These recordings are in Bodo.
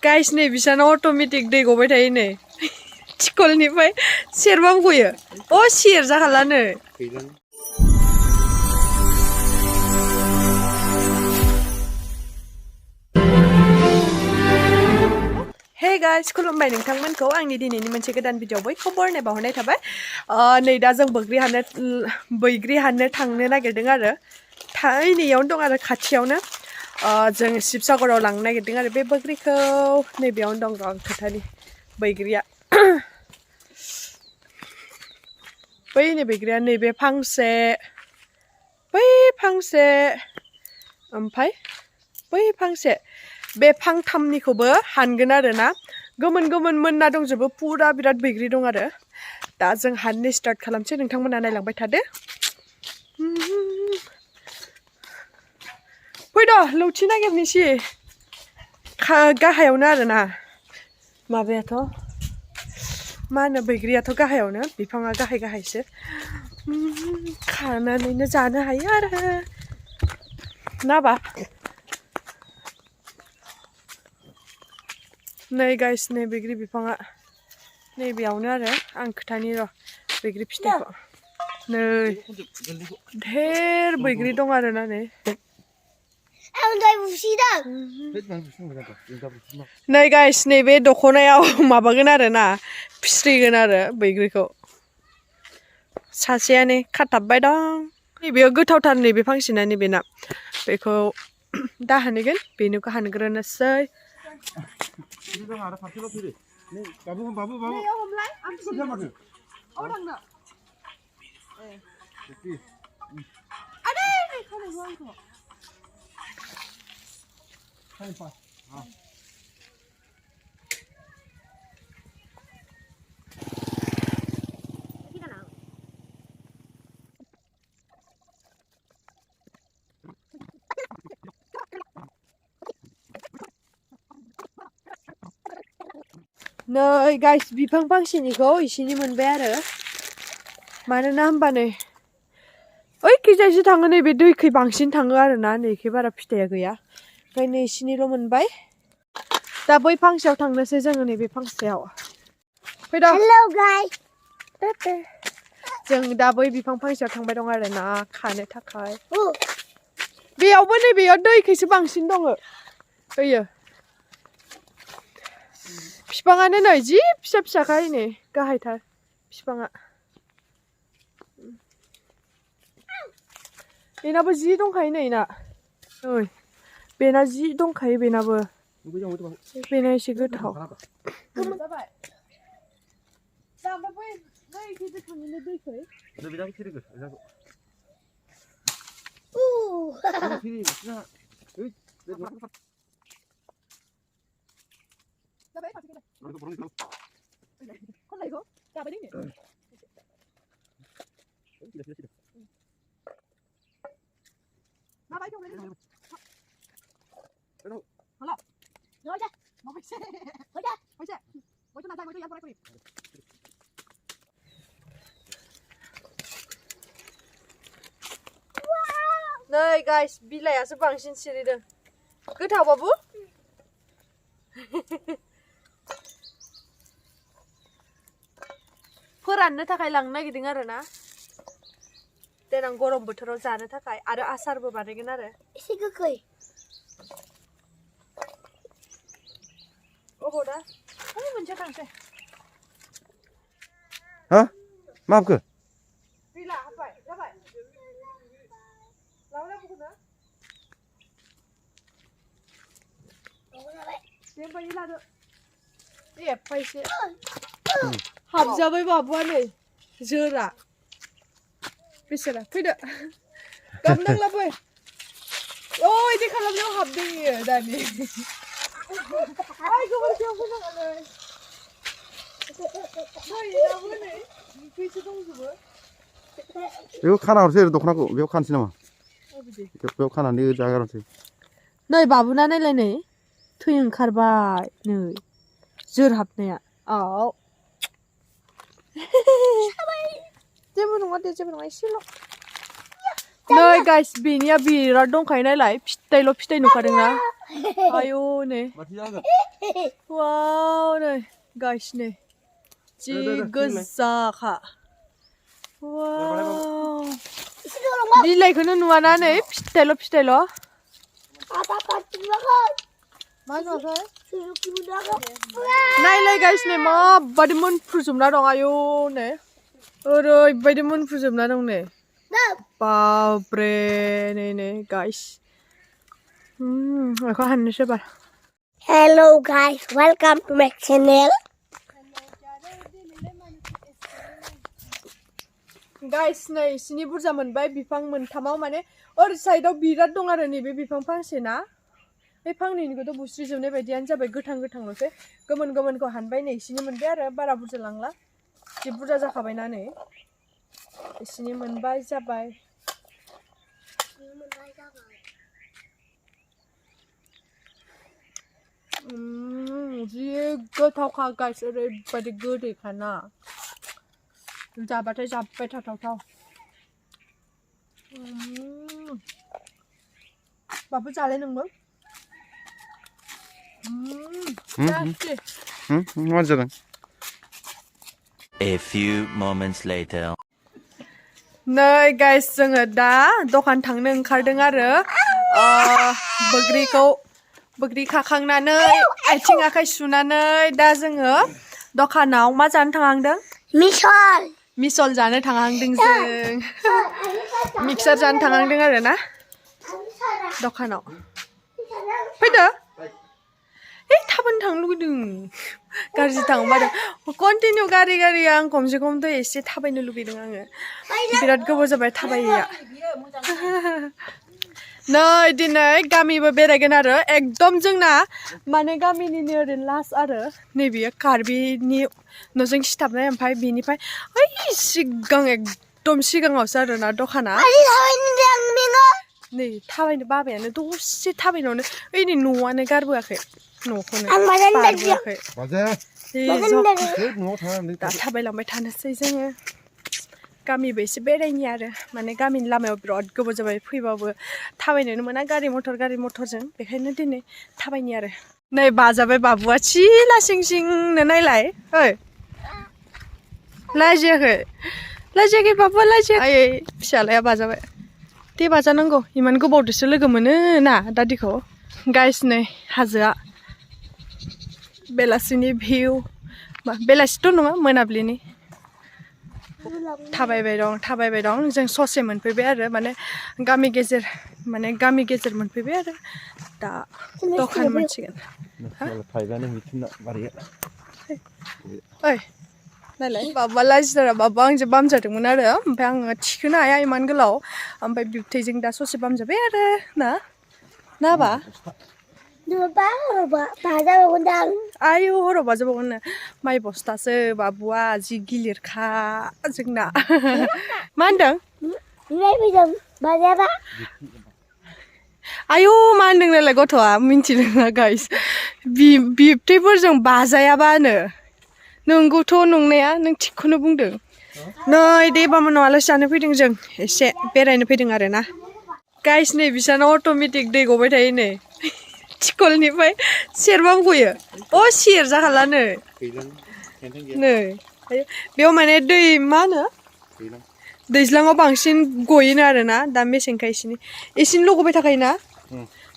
गाइस नै बिसानाव अट'मेटिक दै गबाय थायो नै थिखलनिफ्राय सेरबां गयो अ सेर जाखालानो हे गाइस खुलुमबाय नोंथांमोनखौ आंनि दिनैनि मोनसे गोदान भिडिअ बयखौबो बरनाय बावहरनाय थाबाय नै दा जों बैग्रि हाननो थांनो नागिरदों आरो नैयावनो दं आरो खाथियावनो जों शिबसागराव लांनो नागिरदों आरो बे बैग्रिखौ नैबेयावनो दं र' खोथानि बैग्रिया बै नै बैग्रिया नैबे फांसे बै फांसे ओमफ्राय बै फांसे बे फांथामनिखौबो हानगोन आरो ना गोमोन गोमोन मोनना दंजोबो पुरा बिराद बैग्रि दं आरो दा जों हाननो स्टार्ट खालामसै नोंथांमोना नायलांबाय थादो फैद' लौथि नागिरनोसै गाहायावनो आरो ना माबायाथ' मा होनो बैग्रियाथ' गाहायावनो बिफाङा गाहाय गाहायसो खानानैनो जानो हायो आरो नाबा नै गाइस नै बैग्रि बिफाङा नैबेयावनो आरो आं खोथानि र' बैग्रि फिथाइखौ नै धेर बैग्रि दं आरो ना नै गाइस नैबे दख'नायाव माबागोन आरो ना फिस्रिगोन आरो बैग्रिखौ सासेयानो खाथाबबाय दं नैबेयाव गोथावथार नैबे फांसेना नैबेना बेखौ दा हानगोन बेनिखौ हानग्रोनोसै नै गाइस बिफां फांसेनिखौ इसेनि मोनबाय आरो मानोना होमबा नै ओइ खैजायसो थाङो नैबे दैखै बांसिन थाङो आरो ना नैखै बारा फिथाइया गैया ओंखायनो इसेनिल' मोनबाय दा बै फांसेयाव थांनोसै जोङो नैबे फांसेयाव फैदों हेलौ गाइस जों दा बै बिफां फांसेयाव थांबाय दं आरो ना खानो थाखाय बेयावबो नैबेयाव दैखैसो बांसिन दङ फैयो बिफाङानो नै जि फिसा फिसाखाय नै गाहायथार बिफाङा बेनाबो जि दंखायो नै ना ओइ बेना जि दंखायो बेनाबो बेना एसे गोथाव जाबाय दा ओमफ्राय बै दैखै थांनो दैखै नै गाइस बिलाइयासो बांसिन सिरिदों गोथाव बाबु फोराननो थाखाय लांनो नागिरदों आरो ना देनां गरम बोथोराव जानो थाखाय आरो आसारबो बानायगोन आरो एसे गोखै अबाव दा ओइ मोनसे थांसै हा मा हाबखो गैला हाबबाय जाबाय लावला बुखुना दे ओमफ्राय लादो एफायसे हाबजाबाय बाबुआ नै जोरा बेसेरा फैदो गाबनांला फै अ इदि खालामनायाव हाबदों इयो दानि आइ गोबोरखियाव फैनाङालै नै दाबो नै फैसो दंजोबो बेखौ खाना हरसै दख'नाखौ बेयाव खानसै नामा बेयाव खानानै जागारनोसै नै बाबुना नायलाय नै थै ओंखारबाय नै जोरहाबनाया औ जेबो नङा दे जेबो नङा एसेल' Nơi guys, binia birat dongखायो नालाय फिथाइ नुखादोंना आयौ नै वाव नै guys नै जि गोजाखा वाव बिलाइखौनो नुवाना नै फिथाइल' मा जाखो नायलाय guys नै माबादि मोनफ्रुजोबना दं आयौ नै ओरैबायदि मोनफ्रुजोबना दं नै बाब्रे नै guys aku hansnya bar. Hello guys, welcome to my channel. Guys, नै sini बुरजा मोनबाय बिफां मोनथामाव माने ओरै साइडआव बिराद दं आरो नैबे बिफां फांसे ना बे फांनैनिखौथ' बुस्रिजोबनाय बायदियानो जाबाय गोथांल'सै गोमोनखौ हानबाय नै sini मोनबाय आरो बारा बुरजा लांला जि बुरजा जाखाबायना नै sini मोनबाय जाबाय जि गोथावखा गाइस ओरैबायदि गोदैखाना जाबाथाय जाब्बाय थाथावथाव बाबु जालाय नोंबो मा जादों A few moments later. नै गाइस जोङो दा दखान थांनो ओंखारदों आरो बोग्रि खाखांनानै आथिं आखाइ सुनानै दा जोङो दखानाव मा जानो थांहांदों मिसल जानो थांहांदों जों मिक्सार जानो थांहांदों आरो ना दखानाव फैदो थाबैनो थांनो लुगैदों गाज्रि थांबा कन्टिनिउ गारि आं खमसे खमथ' एसे थाबायनो लुगैदों आङो बिराद गोबाव जाबाय थाबायैया नै दिनै गामिबो बेरायगोन आरो एकदम जोंना माने गामिनिनो ओरै लास्ट आरो नैबेयो कार्बिनि न'जों सिथाबनाय ओमफ्राय बेनिफ्राय ओइ सिगां एकदम सिगाङावसो आरोना दखाना नै थाबायनो बाबायानो दसे थाबायनायावनो ओइ नै न'आनो गारबोआखै न'खौनो बारबोआखै दा थाबायलांबाय थानोसै जोङो गामिबो एसे बेरायनि आरो माने गामिनि लामायाव बिराद गोबाव जाबाय फैबाबो थाबायनोनो मोना गारि मथरजों बेखायनो दिनै थाबायनि आरो नै बाजाबाय बाबुआ सिला सिंनो नायलाय ओइ लाजियाखै बाबुआ लाजियाखै फिसालाया बाजाबाय दे बाजानांगौ इमान गोबावदोसो लोगो मोनो ना दादिखौ गाइस नै हाजोआ बेलासिनि भिउ बेलासिथ' नङा मोनाबिलिनि थाबायबाय दं जों ससे मोनफैबाय आरो माने गामि गेजेर मोनफैबाय आरो दा दखान मोनसिगोन ओइ नायलाय बाबा लाजिथारा बाबा आंजों बामजादोंमोन आरो ओमफ्राय आङो थिखोनो हाया इमान गोलाव ओमफ्राय बिबथैजों दा ससे बामजाबाय आरो ना बा आयु हराव बाजाबावगोन माइ बस्थासो बाबुआ जि गिलिरखा जोंना मा होनदों आयु मा होनदों नालाय गथ'आ मिन्थिदोंना गाइस बिबथैफोरजों बाजायाबानो नंगौथ' नंनाया नों थिगखौनो बुंदों नै दे बामोनाव आलासि जानो फैदों जों एसे बेरायनो फैदों आरो ना गाइस नै बिसानाव अट'मेटिक दै गबाय थायो नै थिखलनिफ्राय सेरबाबो गयो सेर जाखाला नै बेयाव माने दै मा होनो दैज्लाङाव बांसिन गयोनो आरो ना दा मेसेंखा एसेनिल' गबाय थाखायोना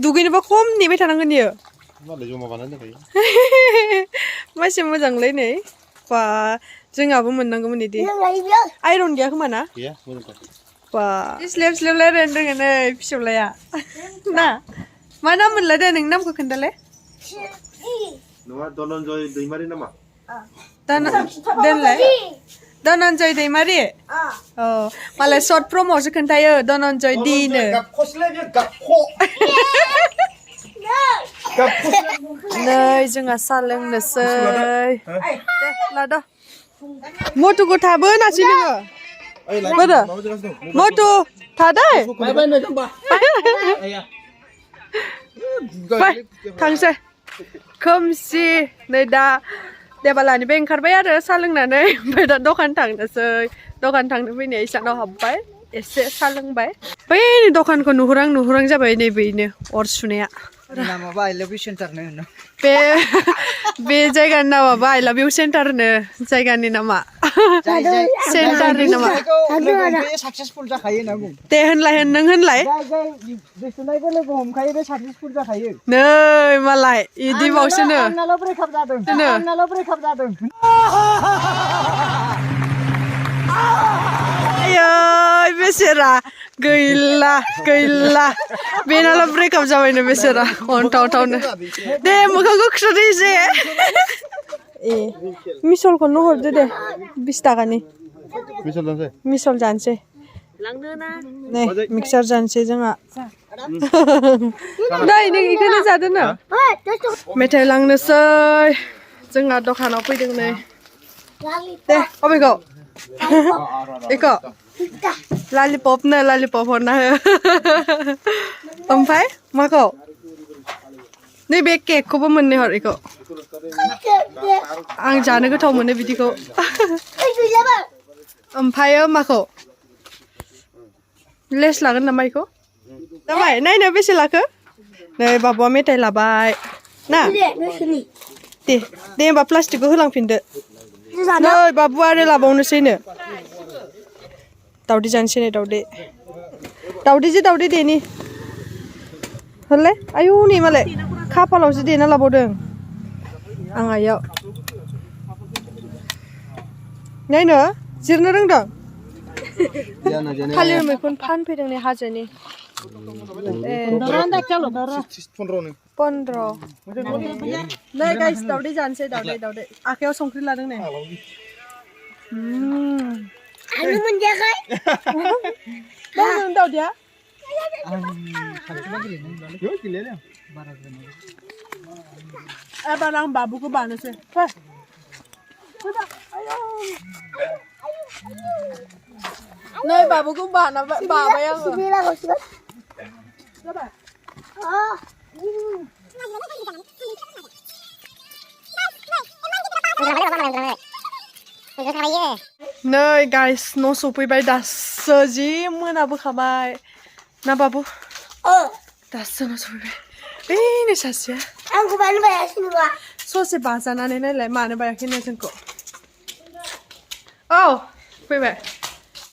दुगैनोबा खम नेबाय थानांगोन इयो मासे मोजांलै नै बा जोंहाबो मोननांगौमोन इदि आइरन गैया खोमा ना बा स्लेब रायज्लायनो रोङो नै फिसौलाया ना मा नाम मोनलाय दे नोंनि नामखौ खोन्थालाय धनन्जय दैमारि नामा दोनलाय धनन्जय दैमारि मालाय सर्ट प्रम'सो खोन्थायो धनन्जय दिनो नै जोंहा साहा लोंनोसै दे लाद' मटुखौ थाबो नासै नोङो बोरो मटु थादै थांसै खोमसि नै दा देबालानिफ्राय ओंखारबाय आरो साहा लोंनानै ओमफ्राय दा दखान थांनोसै दखान थांनो फैनाया इसानाव हाबबाय एसे सा लोंबाय बैनि दखानखौ नुहुरां जाबाय नैबेनो अर सुनाया नामाबा आइ लाभ इउ सेन्टारनो होनो बे जायगानि नामाबा आइ लाभ इउ सेन्टारनो जायगानि नामा सेन्टारनि नामा साक्सेसफुल जाखायो होनना बुं दे होनलाय नों होनलाय गोसोनायखौ लोगो हमखायो बे साक्सेसफुल जाखायो नै मालाय इदि बावसोनो आंनाल' ब्रेकआप जादों आंनाल' ब्रेकआप जादों आयै बेसेरा गैला बेनाल' ब्रेकआप जाबायनो बेसेरा अन्थावनो दे मोखांखौ खुस्रदो एसे ए मिसलखौनो हरदो दे 20 थाखानि मिसल जानोसै नै मिक्सार जानोसै जोंहा नै नों इखौनो जादो ना मेथाइ लांनोसै जोंहा दखानाव फैदों नै दे अबेखौ इखौ लालिपप हरना हो ओमफ्राय माखौ नैबे केकखौबो मोननै हर इखौ आं जानो गोथाव मोनो बिदिखौ ओमफ्रायो माखौ लेस लागोन नामा इखौ जाबाय नायनो बेसे लाखो नै बाबुआ मेथाइ लाबाय ना दे होमबा प्लास्टिकखौ होलांफिनदो नै बाबुआ आरो लाबावनोसैनो दावदै जानोसै नै दावदै देनि होनलाय आयु नै मालाय खाफालावसो देना लाबावदों आं आइयाव नायनो जिरनो रोंदों थालिर मैखुन फानफैदों नै हाजोनि 15 नै गाइस दावदै जानोसै दावदै आखायाव संख्रि लादों नै आंनो मोनजायाखै नों दावदैया एबार आं बाबुखौ बानोसै नै बाबुखौ बाबाय आङो जाबाय नै गाइस न' सफैबाय दासो जि मोनाबोखाबाय ना बाबु दासो न' सफैबाय बेनो सासेया आंखौ बानो बायासै नङा ससे बाजानानै नायलाय मानो बायाखैनो जोंखौ औ फैबाय